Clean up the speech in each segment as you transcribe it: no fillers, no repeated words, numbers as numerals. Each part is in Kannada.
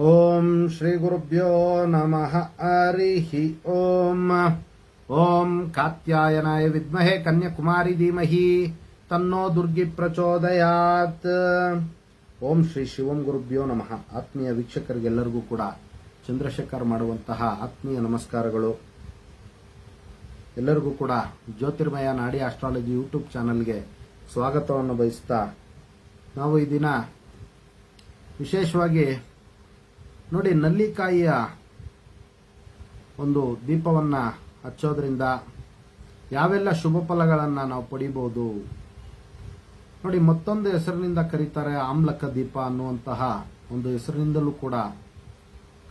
ಓಂ ಶ್ರೀ ಗುರುಭ್ಯೋ ನಮಃ ಹರಿಃ ಓಂ. ಓಂ ಕಾತ್ಯಾಯನಾಯ ವಿದ್ಮಹೇ ಕನ್ಯಾಕುಮಾರಿ ಧೀಮಹಿ ತನ್ನೋ ದುರ್ಗಿ ಪ್ರಚೋದಯಾತ್. ಓಂ ಶ್ರೀ ಶಿವಂ ಗುರುಭ್ಯೋ ನಮಃ. ಆತ್ಮೀಯ ವೀಕ್ಷಕರಿಗೆಲ್ಲರಿಗೂ ಕೂಡ ಚಂದ್ರಶೇಖರ್ ಮಾಡುವಂತಹ ಆತ್ಮೀಯ ನಮಸ್ಕಾರಗಳು. ಎಲ್ಲರಿಗೂ ಕೂಡ ಜ್ಯೋತಿರ್ಮಯ ನಾಡಿ ಆಸ್ಟ್ರಾಲಜಿ ಯೂಟ್ಯೂಬ್ ಚಾನಲ್ಗೆ ಸ್ವಾಗತವನ್ನು ಬಯಸ್ತಾ, ನಾವು ಈ ದಿನ ವಿಶೇಷವಾಗಿ ನೋಡಿ, ನಲ್ಲಿಕಾಯಿಯ ಒಂದು ದೀಪವನ್ನು ಹಚ್ಚೋದ್ರಿಂದ ಯಾವೆಲ್ಲ ಶುಭ ಫಲಗಳನ್ನು ನಾವು ಪಡಿಬಹುದು ನೋಡಿ. ಮತ್ತೊಂದು ಹೆಸರಿನಿಂದ ಕರೀತಾರೆ, ಆಮ್ಲಕ ದೀಪ ಅನ್ನುವಂತಹ ಒಂದು ಹೆಸರಿನಿಂದಲೂ ಕೂಡ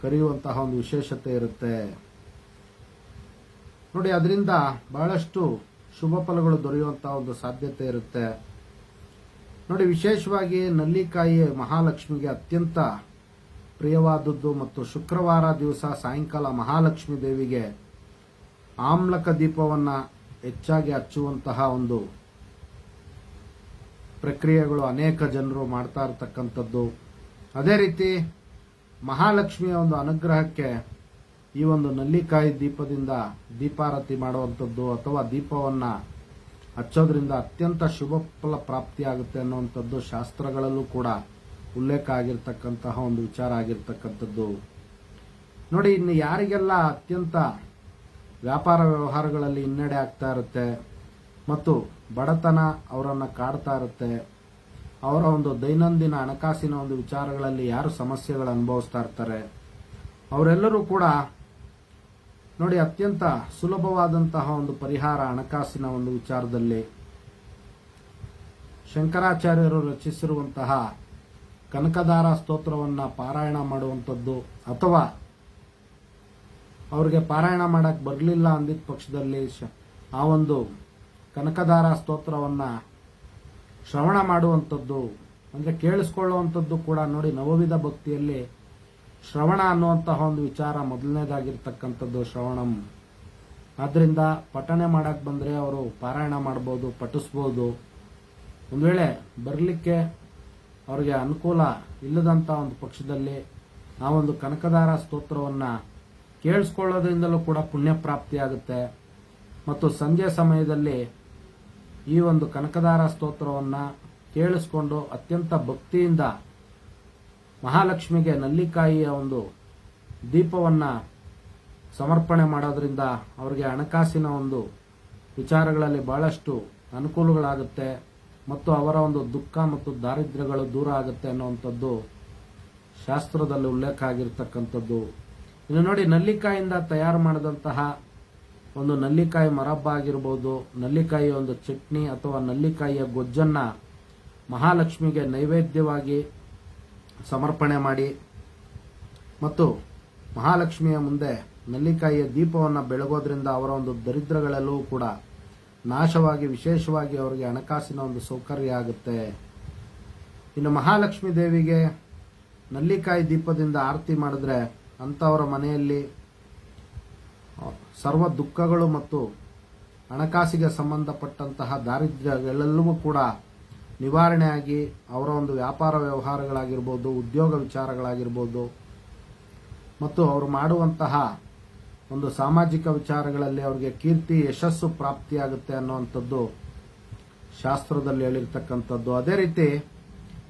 ಕರೆಯುವಂತಹ ಒಂದು ವಿಶೇಷತೆ ಇರುತ್ತೆ ನೋಡಿ. ಅದರಿಂದ ಬಹಳಷ್ಟು ಶುಭ ಫಲಗಳು ದೊರೆಯುವಂತಹ ಒಂದು ಸಾಧ್ಯತೆ ಇರುತ್ತೆ ನೋಡಿ. ವಿಶೇಷವಾಗಿ ನಲ್ಲಿಕಾಯಿ ಮಹಾಲಕ್ಷ್ಮಿಗೆ ಅತ್ಯಂತ ಪ್ರಿಯವಾದದ್ದು ಮತ್ತು ಶುಕ್ರವಾರ ದಿವಸ ಸಾಯಂಕಾಲ ಮಹಾಲಕ್ಷ್ಮಿ ದೇವಿಗೆ ಆಮ್ಲಕ ದೀಪವನ್ನು ಹೆಚ್ಚಾಗಿ ಹಚ್ಚುವಂತಹ ಒಂದು ಪ್ರಕ್ರಿಯೆಗಳು ಅನೇಕ ಜನರು ಮಾಡ್ತಾ ಇರತಕ್ಕಂಥದ್ದು. ಅದೇ ರೀತಿ ಮಹಾಲಕ್ಷ್ಮಿಯ ಒಂದು ಅನುಗ್ರಹಕ್ಕೆ ಈ ಒಂದು ನಲ್ಲಿಕಾಯಿ ದೀಪದಿಂದ ದೀಪಾರತಿ ಮಾಡುವಂಥದ್ದು ಅಥವಾ ದೀಪವನ್ನು ಹಚ್ಚೋದ್ರಿಂದ ಅತ್ಯಂತ ಶುಭ ಫಲ ಪ್ರಾಪ್ತಿಯಾಗುತ್ತೆ ಅನ್ನುವಂಥದ್ದು ಶಾಸ್ತ್ರಗಳಲ್ಲೂ ಕೂಡ ಉಲ್ಲೇಖ ಆಗಿರ್ತಕ್ಕಂತಹ ಒಂದು ವಿಚಾರ ಆಗಿರ್ತಕ್ಕಂಥದ್ದು ನೋಡಿ. ಇನ್ನು ಯಾರಿಗೆಲ್ಲ ಅತ್ಯಂತ ವ್ಯಾಪಾರ ವ್ಯವಹಾರಗಳಲ್ಲಿ ಹಿನ್ನಡೆ ಆಗ್ತಾ ಇರುತ್ತೆ ಮತ್ತು ಬಡತನ ಅವರನ್ನು ಕಾಡ್ತಾ ಇರುತ್ತೆ, ಅವರ ಒಂದು ದೈನಂದಿನ ಹಣಕಾಸಿನ ಒಂದು ವಿಚಾರಗಳಲ್ಲಿ ಯಾರು ಸಮಸ್ಯೆಗಳು ಅನುಭವಿಸ್ತಾ ಇರ್ತಾರೆ, ಅವರೆಲ್ಲರೂ ಕೂಡ ನೋಡಿ ಅತ್ಯಂತ ಸುಲಭವಾದಂತಹ ಒಂದು ಪರಿಹಾರ ಹಣಕಾಸಿನ ಒಂದು ವಿಚಾರದಲ್ಲಿ ಶಂಕರಾಚಾರ್ಯರು ರಚಿಸಿರುವಂತಹ ಕನಕದಾರ ಸ್ತೋತ್ರವನ್ನು ಪಾರಾಯಣ ಮಾಡುವಂಥದ್ದು, ಅಥವಾ ಅವರಿಗೆ ಪಾರಾಯಣ ಮಾಡಕ್ಕೆ ಬರಲಿಲ್ಲ ಅಂದಿದ್ದ ಪಕ್ಷದಲ್ಲಿ ಆ ಒಂದು ಕನಕದಾರ ಸ್ತೋತ್ರವನ್ನು ಶ್ರವಣ ಮಾಡುವಂಥದ್ದು, ಅಂದರೆ ಕೇಳಿಸ್ಕೊಳ್ಳುವಂಥದ್ದು ಕೂಡ ನೋಡಿ. ನವವಿಧ ಭಕ್ತಿಯಲ್ಲಿ ಶ್ರವಣ ಅನ್ನುವಂತಹ ಒಂದು ವಿಚಾರ ಮೊದಲನೇದಾಗಿರ್ತಕ್ಕಂಥದ್ದು ಶ್ರವಣಂ. ಆದ್ದರಿಂದ ಪಠನೆ ಮಾಡಕ್ಕೆ ಬಂದರೆ ಅವರು ಪಾರಾಯಣ ಮಾಡ್ಬೋದು, ಪಠಿಸ್ಬೋದು. ಒಂದು ವೇಳೆ ಬರಲಿಕ್ಕೆ ಅವರಿಗೆ ಅನುಕೂಲ ಇಲ್ಲದಂಥ ಒಂದು ಪಕ್ಷದಲ್ಲಿ ಆ ಒಂದು ಕನಕದಾರ ಸ್ತೋತ್ರವನ್ನು ಕೇಳಿಸ್ಕೊಳ್ಳೋದ್ರಿಂದಲೂ ಕೂಡ ಪುಣ್ಯ ಪ್ರಾಪ್ತಿಯಾಗುತ್ತೆ. ಮತ್ತು ಸಂಜೆ ಸಮಯದಲ್ಲಿ ಈ ಒಂದು ಕನಕದಾರ ಸ್ತೋತ್ರವನ್ನು ಕೇಳಿಸ್ಕೊಂಡು ಅತ್ಯಂತ ಭಕ್ತಿಯಿಂದ ಮಹಾಲಕ್ಷ್ಮಿಗೆ ನಲ್ಲಿಕಾಯಿಯ ಒಂದು ದೀಪವನ್ನು ಸಮರ್ಪಣೆ ಮಾಡೋದ್ರಿಂದ ಅವರಿಗೆ ಹಣಕಾಸಿನ ಒಂದು ವಿಚಾರಗಳಲ್ಲಿ ಬಹಳಷ್ಟು ಅನುಕೂಲಗಳಾಗುತ್ತೆ ಮತ್ತು ಅವರ ಒಂದು ದುಃಖ ಮತ್ತು ದಾರಿದ್ರ್ಯಗಳು ದೂರ ಆಗುತ್ತೆ ಅನ್ನುವಂಥದ್ದು ಶಾಸ್ತ್ರದಲ್ಲಿ ಉಲ್ಲೇಖ ಆಗಿರ್ತಕ್ಕಂಥದ್ದು. ಇನ್ನು ನೋಡಿ, ನಲ್ಲಿಕಾಯಿಯಿಂದ ತಯಾರು ಮಾಡಿದಂತಹ ಒಂದು ನಲ್ಲಿಕಾಯಿ ಮರಬ್ಬ ಆಗಿರ್ಬೋದು, ನಲ್ಲಿಕಾಯಿಯ ಒಂದು ಚಟ್ನಿ ಅಥವಾ ನಲ್ಲಿಕಾಯಿಯ ಗೊಜ್ಜನ್ನು ಮಹಾಲಕ್ಷ್ಮಿಗೆ ನೈವೇದ್ಯವಾಗಿ ಸಮರ್ಪಣೆ ಮಾಡಿ ಮತ್ತು ಮಹಾಲಕ್ಷ್ಮಿಯ ಮುಂದೆ ನಲ್ಲಿಕಾಯಿಯ ದೀಪವನ್ನು ಬೆಳಗೋದ್ರಿಂದ ಅವರ ಒಂದು ದರಿದ್ರಗಳೆಲ್ಲವೂ ಕೂಡ ನಾಶವಾಗಿ ವಿಶೇಷವಾಗಿ ಅವರಿಗೆ ಹಣಕಾಸಿನ ಒಂದು ಸೌಕರ್ಯ ಆಗುತ್ತೆ. ಇನ್ನು ಮಹಾಲಕ್ಷ್ಮಿ ದೇವಿಗೆ ನಲ್ಲಿಕಾಯಿ ದೀಪದಿಂದ ಆರತಿ ಮಾಡಿದ್ರೆ ಅಂಥವರ ಮನೆಯಲ್ಲಿ ಸರ್ವ ದುಃಖಗಳು ಮತ್ತು ಹಣಕಾಸಿಗೆ ಸಂಬಂಧಪಟ್ಟಂತಹ ದಾರಿದ್ರ್ಯಗಳೆಲ್ಲವೂ ಕೂಡ ನಿವಾರಣೆಯಾಗಿ ಅವರ ಒಂದು ವ್ಯಾಪಾರ ವ್ಯವಹಾರಗಳಾಗಿರ್ಬೋದು, ಉದ್ಯೋಗ ವಿಚಾರಗಳಾಗಿರ್ಬೋದು ಮತ್ತು ಅವರು ಮಾಡುವಂತಹ ಒಂದು ಸಾಮಾಜಿಕ ವಿಚಾರಗಳಲ್ಲಿ ಅವರಿಗೆ ಕೀರ್ತಿ ಯಶಸ್ಸು ಪ್ರಾಪ್ತಿಯಾಗುತ್ತೆ ಅನ್ನುವಂಥದ್ದು ಶಾಸ್ತ್ರದಲ್ಲಿ ಹೇಳಿರ್ತಕ್ಕಂಥದ್ದು. ಅದೇ ರೀತಿ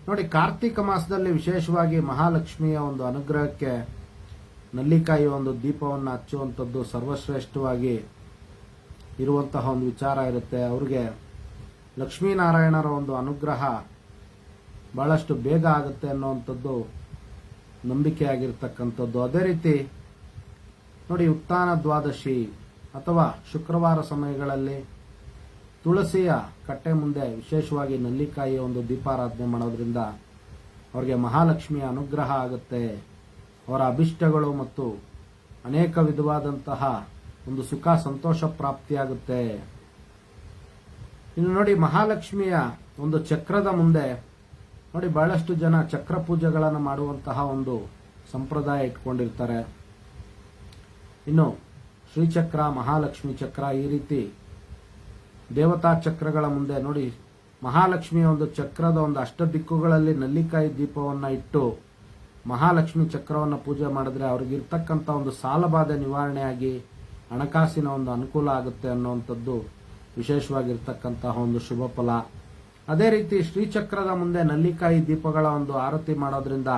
ನೋಡಿ, ಕಾರ್ತಿಕ ಮಾಸದಲ್ಲಿ ವಿಶೇಷವಾಗಿ ಮಹಾಲಕ್ಷ್ಮಿಯ ಒಂದು ಅನುಗ್ರಹಕ್ಕೆ ನಲ್ಲಿಕಾಯಿ ಒಂದು ದೀಪವನ್ನು ಹಚ್ಚುವಂಥದ್ದು ಸರ್ವಶ್ರೇಷ್ಠವಾಗಿ ಇರುವಂತಹ ಒಂದು ವಿಚಾರ ಇರುತ್ತೆ. ಅವರಿಗೆ ಲಕ್ಷ್ಮೀನಾರಾಯಣರ ಒಂದು ಅನುಗ್ರಹ ಬಹಳಷ್ಟು ಬೇಗ ಆಗುತ್ತೆ ಅನ್ನುವಂಥದ್ದು ನಂಬಿಕೆ ಆಗಿರ್ತಕ್ಕಂಥದ್ದು. ಅದೇ ರೀತಿ ನೋಡಿ, ಉತ್ಥಾನ ದ್ವಾದಶಿ ಅಥವಾ ಶುಕ್ರವಾರ ಸಮಯಗಳಲ್ಲಿ ತುಳಸಿಯ ಕಟ್ಟೆ ಮುಂದೆ ವಿಶೇಷವಾಗಿ ನಲ್ಲಿಕಾಯಿಯ ಒಂದು ದೀಪಾರಾಧನೆ ಮಾಡೋದ್ರಿಂದ ಅವರಿಗೆ ಮಹಾಲಕ್ಷ್ಮಿಯ ಅನುಗ್ರಹ ಆಗುತ್ತೆ. ಅವರ ಅಭಿಷ್ಟಗಳು ಮತ್ತು ಅನೇಕ ವಿಧವಾದಂತಹ ಒಂದು ಸುಖ ಸಂತೋಷ ಪ್ರಾಪ್ತಿಯಾಗುತ್ತೆ. ಇನ್ನು ನೋಡಿ, ಮಹಾಲಕ್ಷ್ಮಿಯ ಒಂದು ಚಕ್ರದ ಮುಂದೆ ನೋಡಿ ಬಹಳಷ್ಟು ಜನ ಚಕ್ರ ಪೂಜೆಗಳನ್ನು ಮಾಡುವಂತಹ ಒಂದು ಸಂಪ್ರದಾಯ ಇಟ್ಕೊಂಡಿರ್ತಾರೆ. ಇನ್ನು ಶ್ರೀಚಕ್ರ, ಮಹಾಲಕ್ಷ್ಮಿ ಚಕ್ರ, ಈ ರೀತಿ ದೇವತಾ ಚಕ್ರಗಳ ಮುಂದೆ ನೋಡಿ ಮಹಾಲಕ್ಷ್ಮಿಯ ಒಂದು ಚಕ್ರದ ಒಂದು ಅಷ್ಟ ದಿಕ್ಕುಗಳಲ್ಲಿ ನಲ್ಲಿಕಾಯಿ ದೀಪವನ್ನು ಇಟ್ಟು ಮಹಾಲಕ್ಷ್ಮಿ ಚಕ್ರವನ್ನು ಪೂಜೆ ಮಾಡಿದ್ರೆ ಅವ್ರಿಗಿರ್ತಕ್ಕಂಥ ಒಂದು ಸಾಲಬಾಧೆ ನಿವಾರಣೆಯಾಗಿ ಹಣಕಾಸಿನ ಒಂದು ಅನುಕೂಲ ಆಗುತ್ತೆ ಅನ್ನುವಂಥದ್ದು ವಿಶೇಷವಾಗಿರ್ತಕ್ಕಂತಹ ಒಂದು ಶುಭ ಫಲ. ಅದೇ ರೀತಿ ಶ್ರೀಚಕ್ರದ ಮುಂದೆ ನಲ್ಲಿಕಾಯಿ ದೀಪಗಳ ಒಂದು ಆರತಿ ಮಾಡೋದ್ರಿಂದ,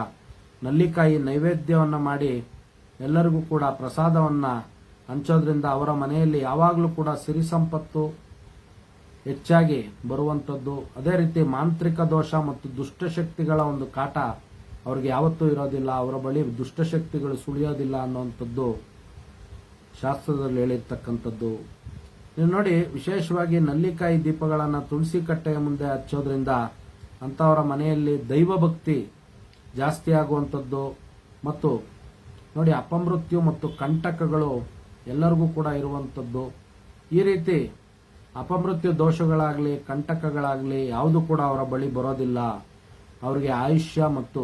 ನಲ್ಲಿಕಾಯಿ ನೈವೇದ್ಯವನ್ನ ಮಾಡಿ ಎಲ್ಲರಿಗೂ ಕೂಡ ಪ್ರಸಾದವನ್ನ ಹಂಚೋದ್ರಿಂದ ಅವರ ಮನೆಯಲ್ಲಿ ಯಾವಾಗಲೂ ಕೂಡ ಸಿರಿ ಸಂಪತ್ತು ಹೆಚ್ಚಾಗಿ ಬರುವಂಥದ್ದು. ಅದೇ ರೀತಿ ಮಾಂತ್ರಿಕ ದೋಷ ಮತ್ತು ದುಷ್ಟಶಕ್ತಿಗಳ ಒಂದು ಕಾಟ ಅವ್ರಿಗೆ ಯಾವತ್ತೂ ಇರೋದಿಲ್ಲ, ಅವರ ಬಳಿ ದುಷ್ಟಶಕ್ತಿಗಳು ಸುಳಿಯೋದಿಲ್ಲ ಅನ್ನುವಂಥದ್ದು ಶಾಸ್ತ್ರದಲ್ಲಿ ಹೇಳಿರ್ತಕ್ಕಂಥದ್ದು. ನೀವು ನೋಡಿ, ವಿಶೇಷವಾಗಿ ನಲ್ಲಿಕಾಯಿ ದೀಪಗಳನ್ನು ತುಳಸಿ ಕಟ್ಟೆಯ ಮುಂದೆ ಹಚ್ಚೋದ್ರಿಂದ ಅಂಥವರ ಮನೆಯಲ್ಲಿ ದೈವ ಭಕ್ತಿ ಜಾಸ್ತಿ ಆಗುವಂಥದ್ದು. ಮತ್ತು ನೋಡಿ, ಅಪಮೃತ್ಯು ಮತ್ತು ಕಂಟಕಗಳು ಎಲ್ಲರಿಗೂ ಕೂಡ ಇರುವಂಥದ್ದು. ಈ ರೀತಿ ಅಪಮೃತ್ಯು ದೋಷಗಳಾಗಲಿ ಕಂಟಕಗಳಾಗಲಿ ಯಾವುದು ಕೂಡ ಅವರ ಬಳಿ ಬರೋದಿಲ್ಲ. ಅವರಿಗೆ ಆಯುಷ್ಯ ಮತ್ತು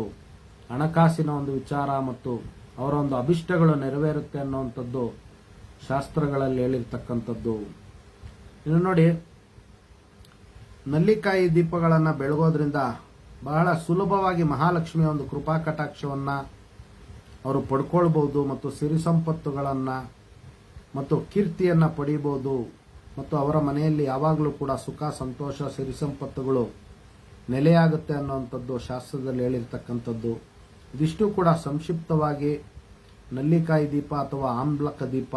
ಹಣಕಾಸಿನ ಒಂದು ವಿಚಾರ ಮತ್ತು ಅವರ ಒಂದು ಅಭಿಷ್ಟಗಳು ನೆರವೇರುತ್ತೆ ಅನ್ನುವಂಥದ್ದು ಶಾಸ್ತ್ರಗಳಲ್ಲಿ ಹೇಳಿರ್ತಕ್ಕಂಥದ್ದು. ಇನ್ನು ನೋಡಿ, ನಲ್ಲಿಕಾಯಿ ದೀಪಗಳನ್ನು ಬೆಳಗೋದ್ರಿಂದ ಬಹಳ ಸುಲಭವಾಗಿ ಮಹಾಲಕ್ಷ್ಮಿಯ ಒಂದು ಕೃಪಾ ಕಟಾಕ್ಷವನ್ನ ಅವರು ಪಡ್ಕೊಳ್ಬಹುದು ಮತ್ತು ಸಿರಿ ಸಂಪತ್ತುಗಳನ್ನ ಮತ್ತು ಕೀರ್ತಿಯನ್ನ ಪಡೆಯಬಹುದು ಮತ್ತು ಅವರ ಮನೆಯಲ್ಲಿ ಯಾವಾಗಲೂ ಕೂಡ ಸುಖ ಸಂತೋಷ ಸಿರಿ ಸಂಪತ್ತುಗಳು ನೆಲೆಯಾಗುತ್ತೆ ಅನ್ನುವಂಥದ್ದು ಶಾಸ್ತ್ರದಲ್ಲಿ ಹೇಳಿರ್ತಕ್ಕಂಥದ್ದು. ಇದಿಷ್ಟು ಕೂಡ ಸಂಕ್ಷಿಪ್ತವಾಗಿ ನಲ್ಲಿಕಾಯಿ ದೀಪ ಅಥವಾ ಆಮ್ಲಕ ದೀಪ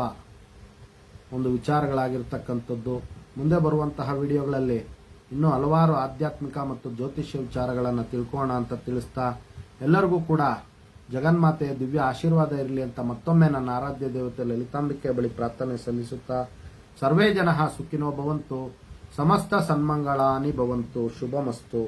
ಒಂದು ವಿಚಾರಗಳಾಗಿರ್ತಕ್ಕಂಥದ್ದು. ಮುಂದೆ ಬರುವಂತಹ ವಿಡಿಯೋಗಳಲ್ಲಿ ಇನ್ನೂ ಹಲವಾರು ಆಧ್ಯಾತ್ಮಿಕ ಮತ್ತು ಜ್ಯೋತಿಷ್ಯ ವಿಚಾರಗಳನ್ನು ತಿಳ್ಕೋಣ ಅಂತ ತಿಳಿಸ್ತಾ, ಎಲ್ಲರಿಗೂ ಕೂಡ ಜಗನ್ಮಾತೆಯ ದಿವ್ಯ ಆಶೀರ್ವಾದ ಇರಲಿ ಅಂತ ಮತ್ತೊಮ್ಮೆ ನನ್ನ ಆರಾಧ್ಯ ದೇವತೆ ಲಲಿತಾಂಬಿಕೆ ಬಳಿ ಪ್ರಾರ್ಥನೆ ಸಲ್ಲಿಸುತ್ತಾ, ಸರ್ವೇ ಜನಃ ಸುಖಿನೋ ಭವಂತು, ಸಮಸ್ತ ಸನ್ಮಂಗಳಾನಿ ಭವಂತು, ಶುಭಮಸ್ತು.